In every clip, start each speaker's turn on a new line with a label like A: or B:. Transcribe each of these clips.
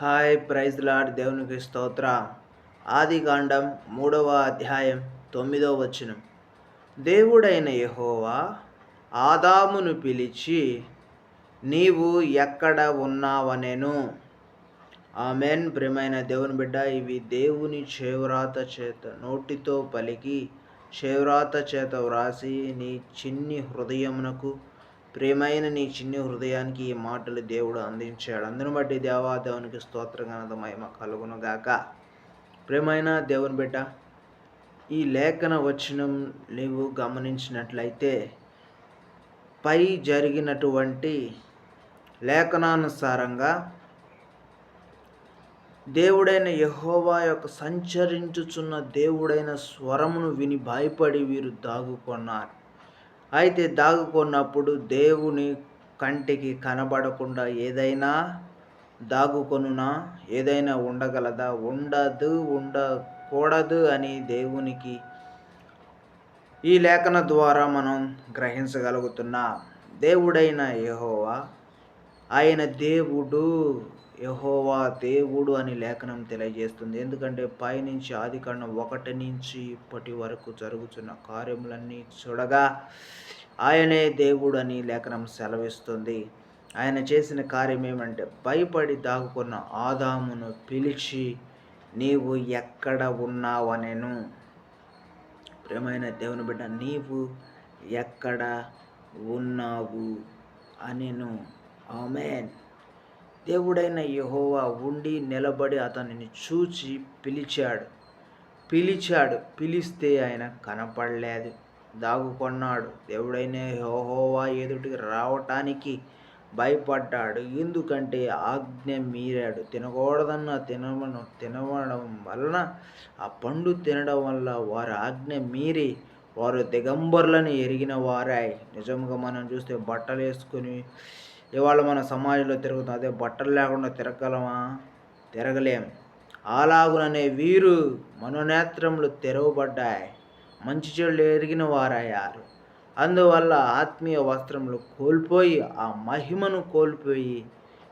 A: Hi praise lord దేవునికి స్తోత్ర. ఆదికాండం 3వ అధ్యాయం 9వ వచనం. దేవుడైన యెహోవా ఆదామును పిలిచి, నీవు ఎక్కడ ఉన్నావనెను. ఆమెన్. ప్రియమైన దేవుని బిడ్డ, ఇవి దేవుని చేవ్రాత చేత నోటితో పలికి చేవ్రాత చేత వ్రాసి నీ చిన్ని హృదయమునకు, ప్రియమైన నీ చిన్ని హృదయానికి ఈ మాటలు దేవుడు అందించాడు. అందును బట్టి దేవునికి స్తోత్ర ఘనత మహిమ కలుగును గాక. ప్రియమైన దేవుని బిడ్డ, ఈ లేఖన వచనం నీవు గమనించినట్లయితే పై జరిగినటువంటి లేఖనానుసారంగా దేవుడైన యెహోవా యొక్క సంచరించుచున్న దేవుడైన స్వరమును విని భయపడి వీరు దాగుకొన్నారు. అయితే దాగుకున్నప్పుడు దేవుని కంటికి కనబడకుండా ఏదైనా దాగుకొనునా? ఏదైనా ఉండగలదా? ఉండకూడదు అని దేవునికి ఈ లేఖన ద్వారా మనం గ్రహించగలుగుతున్నాం. దేవుడైన యెహోవా, ఆయన దేవుడు, యెహోవా దేవుడు అని లేఖనం తెలియజేస్తుంది. ఎందుకంటే పైనుంచి ఆదికాండం 1 నుంచి ఇప్పటి వరకు జరుగుతున్న కార్యములన్నీ చూడగా ఆయనే దేవుడు అని లేఖనం సెలవిస్తుంది. ఆయన చేసిన కార్యం ఏమంటే, భయపడి దాగుకున్న ఆదామును పిలిచి, నీవు ఎక్కడ ఉన్నావనెను. ప్రియమైన దేవుని బిడ్డ, నీవు ఎక్కడ ఉన్నావు అనెను. ఆమేన్. దేవుడైన యెహోవా ఉండి నిలబడి అతనిని చూచి పిలిస్తే ఆయన కనపడలేదు, దాగుకొన్నాడు. దేవుడైన యెహోవా ఎదుటికి రావటానికి భయపడ్డాడు. ఎందుకంటే ఆజ్ఞ మీరాడు. తినకూడదన్న తినడం వలన, ఆ పండు తినడం వల్ల వారి ఆజ్ఞ మీరి వారు దిగంబరులను ఎరిగిన వారై. నిజంగా మనం చూస్తే బట్టలు వేసుకొని ఇవాళ మన సమాజంలో తిరుగుతాం. అదే బట్టలు లేకుండా తిరగలమా? తిరగలేం. అలాగుననే వీరు మనోనేత్రములు తెరవబడ్డాయి, మంచి చెడులు ఎరిగిన వారయ్యారు. అందువల్ల ఆత్మీయ వస్త్రములు కోల్పోయి, ఆ మహిమను కోల్పోయి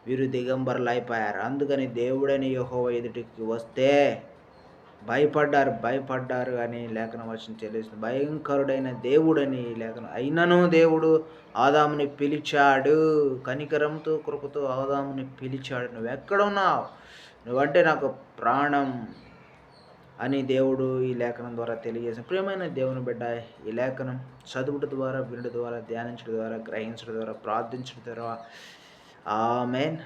A: వీరు దిగంబరులైపోయారు. అందుకని దేవుడైన యెహోవా ఎదుటికి వస్తే భయపడ్డారు అని లేఖన వచనం తెలియజేస్తుంది. భయంకరుడైన దేవుడని లేఖనం. అయినను దేవుడు ఆదాముని పిలిచాడు, కనికరంతో కృపతో ఆదాముని పిలిచాడు. నువ్వు ఎక్కడున్నావు? నువ్వంటే నాకు ప్రాణం అని దేవుడు ఈ లేఖనం ద్వారా తెలియజేసిన. ప్రియమైన దేవుని బిడ్డ, ఈ లేఖనం చదువుట ద్వారా, వినడం ద్వారా, ధ్యానించడం ద్వారా, గ్రహించడం ద్వారా, ప్రార్థించడం ద్వారా ఆమేన్.